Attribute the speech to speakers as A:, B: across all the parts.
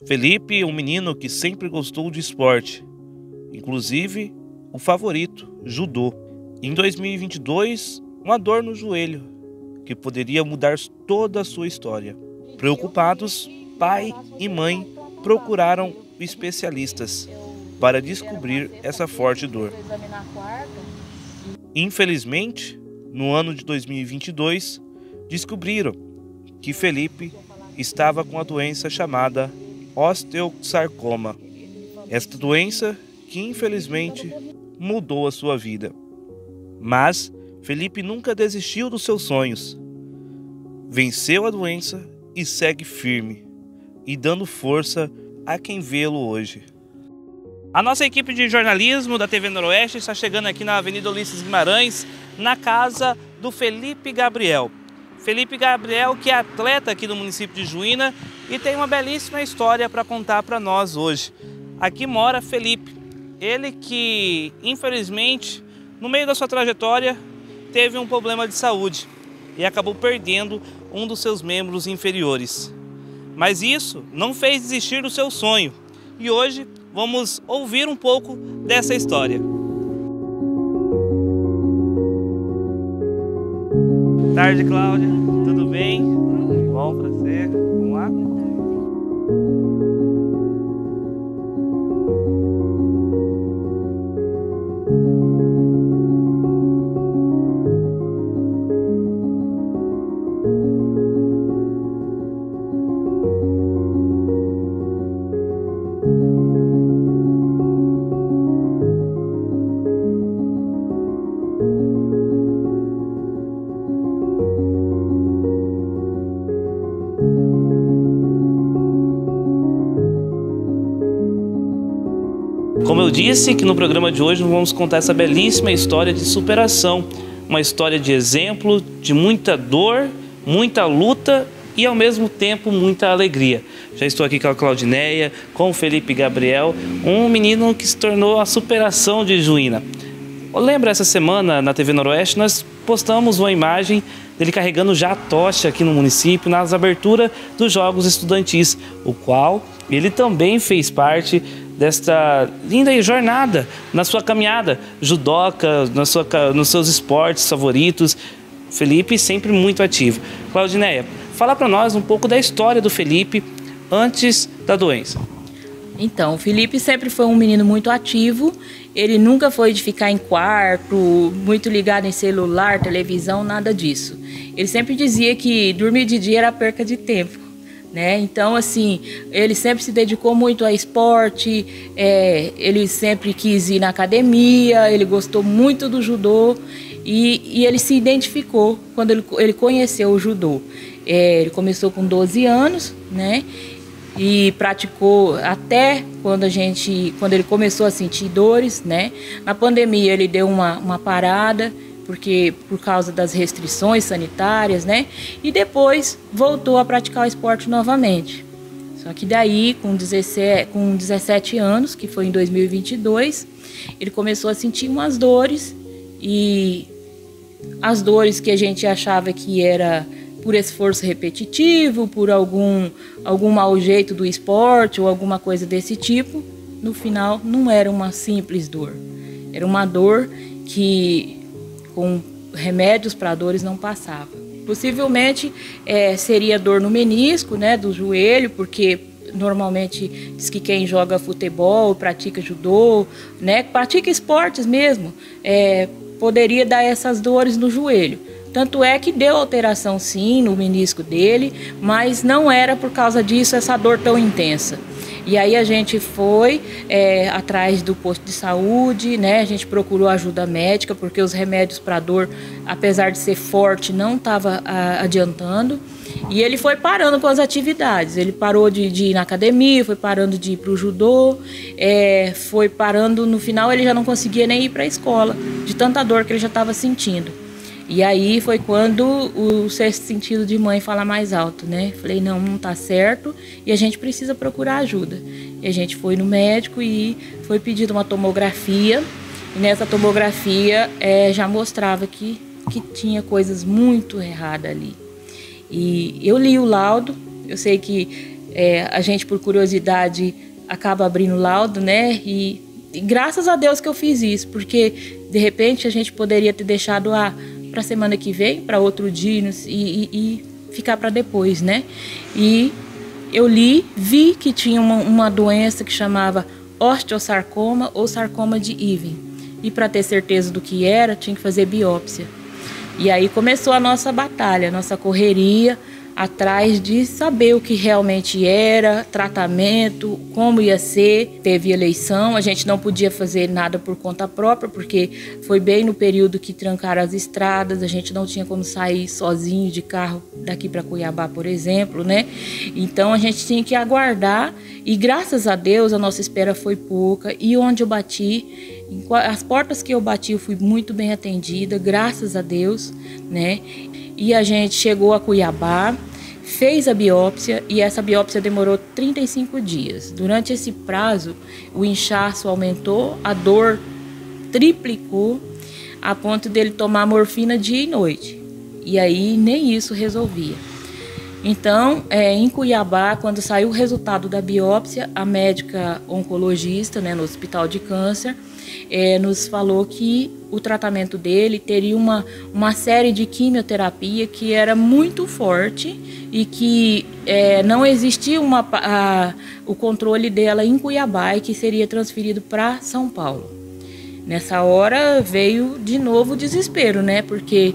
A: Felipe é um menino que sempre gostou de esporte, inclusive o favorito, judô. Em 2022, uma dor no joelho, que poderia mudar toda a sua história. Preocupados, pai e mãe procuraram especialistas para descobrir essa forte dor. Infelizmente, no ano de 2022, descobriram que Felipe estava com a doença chamada osteosarcoma. Esta doença que infelizmente mudou a sua vida. Mas Felipe nunca desistiu dos seus sonhos. Venceu a doença e segue firme e dando força a quem vê-lo hoje. A nossa equipe de jornalismo da TV Noroeste está chegando aqui na Avenida Ulisses Guimarães, na casa do Felipe Gabriel. Felipe Gabriel, que é atleta aqui no município de Juína e tem uma belíssima história para contar para nós hoje. Aqui mora Felipe, ele que infelizmente no meio da sua trajetória teve um problema de saúde e acabou perdendo um dos seus membros inferiores. Mas isso não fez desistir do seu sonho e hoje vamos ouvir um pouco dessa história. Boa tarde, Cláudia. Tudo bem? Bom pra você? Vamos lá? Como eu disse, que no programa de hoje vamos contar essa belíssima história de superação, uma história de exemplo, de muita dor, muita luta e ao mesmo tempo muita alegria. Já estou aqui com a Claudineia, com o Felipe Gabriel, um menino que se tornou a superação de Juína. Lembra essa semana na TV Noroeste nós postamos uma imagem dele carregando já a tocha aqui no município nas aberturas dos Jogos Estudantis, o qual ele também fez parte desta linda jornada na sua caminhada judoca, nos seus esportes favoritos. Felipe sempre muito ativo. Claudineia, fala para nós um pouco da história do Felipe antes da doença.
B: Então, o Felipe sempre foi um menino muito ativo, ele nunca foi de ficar em quarto, muito ligado em celular, televisão, nada disso. Ele sempre dizia que dormir de dia era perca de tempo, né? Então, assim, ele sempre se dedicou muito a esporte, ele sempre quis ir na academia, ele gostou muito do judô e ele se identificou quando ele conheceu o judô. Ele começou com 12 anos, né? E praticou até quando ele começou a sentir dores, né? Na pandemia ele deu uma parada, porque por causa das restrições sanitárias, né? E depois voltou a praticar o esporte novamente. Só que daí, com 17 anos, que foi em 2022, ele começou a sentir umas dores, e as dores que a gente achava que era por esforço repetitivo, por algum mau jeito do esporte ou alguma coisa desse tipo, no final não era uma simples dor. Era uma dor que com remédios para dores não passava. Possivelmente seria dor no menisco, né, do joelho, porque normalmente diz que quem joga futebol, pratica judô, né, pratica esportes mesmo, poderia dar essas dores no joelho. Tanto é que deu alteração sim no menisco dele, mas não era por causa disso essa dor tão intensa. E aí a gente foi atrás do posto de saúde, né? A gente procurou ajuda médica, porque os remédios para dor, apesar de ser forte, não estava adiantando. E ele foi parando com as atividades. Ele parou de ir na academia, foi parando de ir para o judô, foi parando, no final ele já não conseguia nem ir para a escola, de tanta dor que ele já estava sentindo. E aí foi quando o sexto sentido de mãe fala mais alto, né? Falei, não tá certo e a gente precisa procurar ajuda. E a gente foi no médico e foi pedido uma tomografia. E nessa tomografia já mostrava que tinha coisas muito erradas ali. E eu li o laudo, eu sei que A gente, por curiosidade, acaba abrindo laudo, né? E graças a Deus que eu fiz isso, porque de repente a gente poderia ter deixado para a semana que vem, para outro dia e ficar para depois, né? E eu vi que tinha uma doença que chamava osteosarcoma ou sarcoma de Ewing. E para ter certeza do que era, tinha que fazer biópsia. E aí começou a nossa batalha, a nossa correria atrás de saber o que realmente era, tratamento, como ia ser. Teve eleição, a gente não podia fazer nada por conta própria, porque foi bem no período que trancaram as estradas, a gente não tinha como sair sozinho de carro daqui para Cuiabá, por exemplo, né? Então a gente tinha que aguardar e graças a Deus a nossa espera foi pouca e onde eu bati, as portas que eu bati eu fui muito bem atendida, graças a Deus, né? E a gente chegou a Cuiabá, fez a biópsia e essa biópsia demorou 35 dias. Durante esse prazo, o inchaço aumentou, a dor triplicou, a ponto dele tomar morfina dia e noite. E aí nem isso resolvia. Então, em Cuiabá, quando saiu o resultado da biópsia, a médica oncologista, né, no Hospital de Câncer, nos falou que o tratamento dele teria uma série de quimioterapia que era muito forte e que não existia o controle dela em Cuiabá e que seria transferido para São Paulo. Nessa hora veio de novo o desespero, né? Porque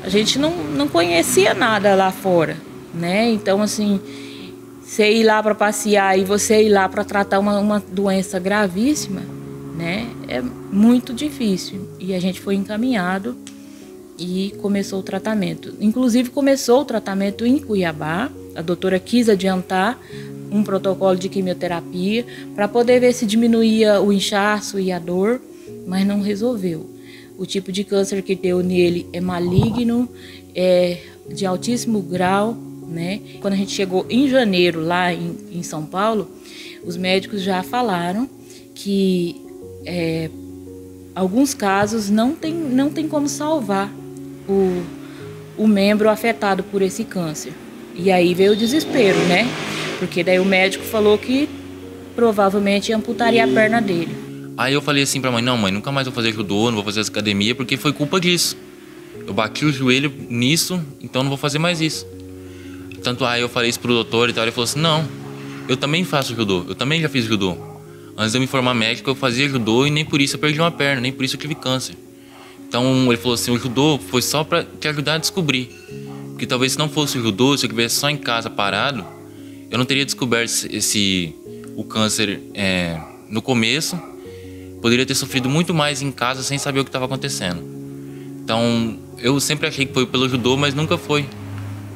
B: a gente não conhecia nada lá fora, né? Então, assim, você ir lá para passear e você ir lá para tratar uma doença gravíssima, né? É muito difícil. E a gente foi encaminhado e começou o tratamento. Inclusive começou o tratamento em Cuiabá. A doutora quis adiantar um protocolo de quimioterapia para poder ver se diminuía o inchaço e a dor, mas não resolveu. O tipo de câncer que deu nele é maligno, é de altíssimo grau, né? Quando a gente chegou em janeiro lá em São Paulo, os médicos já falaram que alguns casos não tem como salvar o membro afetado por esse câncer. E aí veio o desespero, né? Porque daí o médico falou que provavelmente amputaria a perna dele.
C: Aí eu falei assim pra mãe, não mãe, nunca mais vou fazer judô, não vou fazer essa academia, porque foi culpa disso. Eu bati o joelho nisso, então não vou fazer mais isso. Tanto aí eu falei isso pro doutor e tal, ele falou assim, não, eu também faço judô, eu também já fiz judô. Antes de eu me formar médico, eu fazia judô e nem por isso eu perdi uma perna, nem por isso eu tive câncer. Então ele falou assim, o judô foi só pra te ajudar a descobrir. Porque talvez se não fosse o judô, se eu estivesse só em casa parado, eu não teria descoberto o câncer no começo. Poderia ter sofrido muito mais em casa sem saber o que estava acontecendo. Então eu sempre achei que foi pelo judô, mas nunca foi.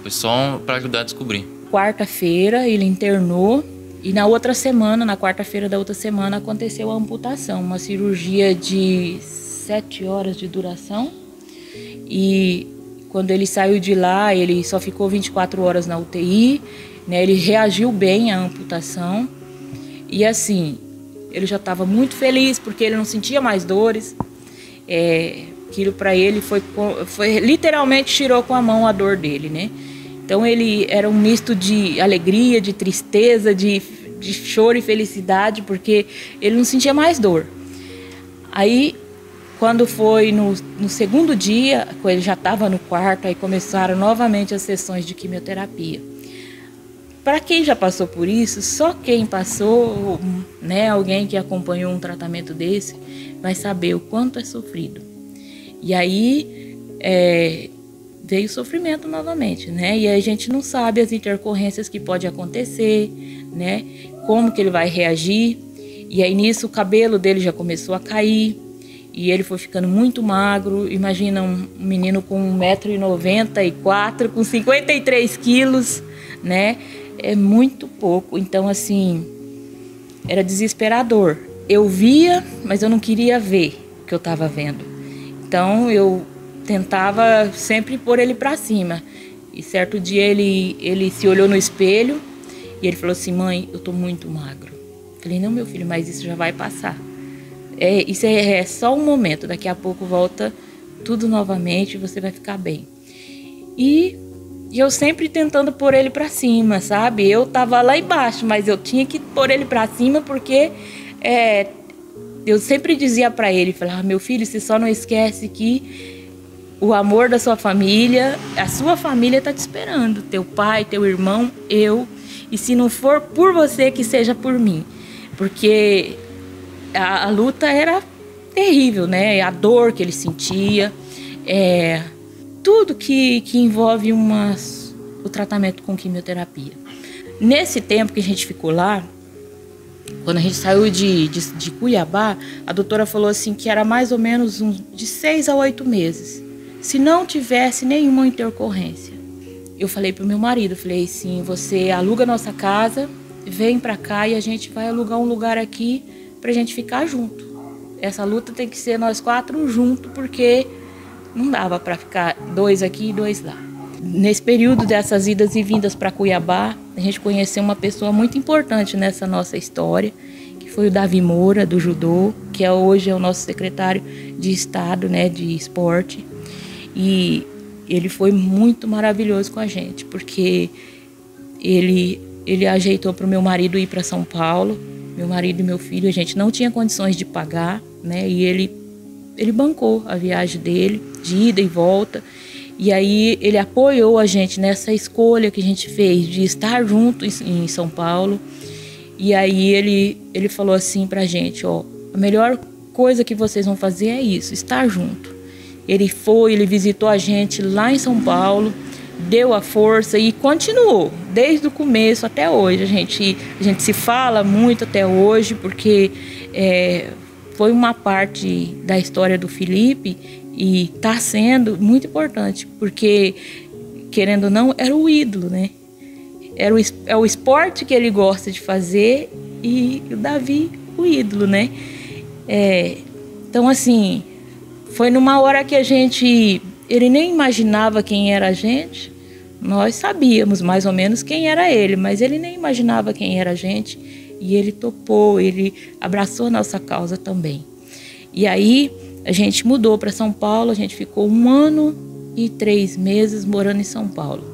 C: Foi só para ajudar a descobrir.
B: Quarta-feira ele internou. E na outra semana, na quarta-feira da outra semana, aconteceu a amputação, uma cirurgia de 7 horas de duração. E quando ele saiu de lá, ele só ficou 24 horas na UTI, né? Ele reagiu bem à amputação. E assim, ele já estava muito feliz porque ele não sentia mais dores. Aquilo para ele foi literalmente tirou com a mão a dor dele, né? Então ele era um misto de alegria, de tristeza, de choro e felicidade, porque ele não sentia mais dor. Aí, quando foi no segundo dia, ele já estava no quarto, aí começaram novamente as sessões de quimioterapia. Para quem já passou por isso, só quem passou, né, alguém que acompanhou um tratamento desse, vai saber o quanto é sofrido. E aí veio o sofrimento novamente, né? E a gente não sabe as intercorrências que pode acontecer, né? Como que ele vai reagir. E aí nisso o cabelo dele já começou a cair e ele foi ficando muito magro. Imagina um menino com 1,94 m, com 53 quilos, né? É muito pouco. Então, assim, era desesperador. Eu via, mas eu não queria ver o que eu estava vendo. Então eu tentava sempre pôr ele para cima. E certo dia ele se olhou no espelho e ele falou assim, mãe, eu tô muito magro. Falei, não, meu filho, mas isso já vai passar. Isso é só um momento, daqui a pouco volta tudo novamente e você vai ficar bem. E E eu sempre tentando pôr ele para cima, sabe? Eu tava lá embaixo, mas eu tinha que pôr ele para cima porque eu sempre dizia para ele, falava, meu filho, você só não esquece que o amor da sua família, a sua família tá te esperando, teu pai, teu irmão, eu, e se não for por você, que seja por mim, porque a luta era terrível, né? A dor que ele sentia, tudo que envolve o tratamento com quimioterapia. Nesse tempo que a gente ficou lá, quando a gente saiu de Cuiabá, a doutora falou assim que era mais ou menos de 6 a 8 meses, se não tivesse nenhuma intercorrência. Eu falei pro meu marido, falei assim, você aluga nossa casa, vem pra cá e a gente vai alugar um lugar aqui pra gente ficar junto. Essa luta tem que ser nós 4 juntos, porque não dava para ficar 2 aqui e 2 lá. Nesse período dessas idas e vindas para Cuiabá, a gente conheceu uma pessoa muito importante nessa nossa história, que foi o Davi Moura, do judô, que hoje é o nosso secretário de Estado, né, de esporte. E ele foi muito maravilhoso com a gente, porque ele ajeitou para o meu marido ir para São Paulo. Meu marido e meu filho, a gente não tinha condições de pagar, né? E ele bancou a viagem dele, de ida e volta. E aí ele apoiou a gente nessa escolha que a gente fez de estar junto em São Paulo. E aí ele falou assim pra gente, ó, a melhor coisa que vocês vão fazer é isso, estar junto. Ele visitou a gente lá em São Paulo, deu a força e continuou, desde o começo até hoje. A gente se fala muito até hoje, porque foi uma parte da história do Felipe e está sendo muito importante, porque, querendo ou não, era o ídolo, né? É o esporte que ele gosta de fazer e o Davi, o ídolo, né? Então, assim, foi numa hora que ele nem imaginava quem era a gente. Nós sabíamos mais ou menos quem era ele, mas ele nem imaginava quem era a gente. E ele topou, ele abraçou a nossa causa também. E aí a gente mudou para São Paulo, a gente ficou 1 ano e 3 meses morando em São Paulo.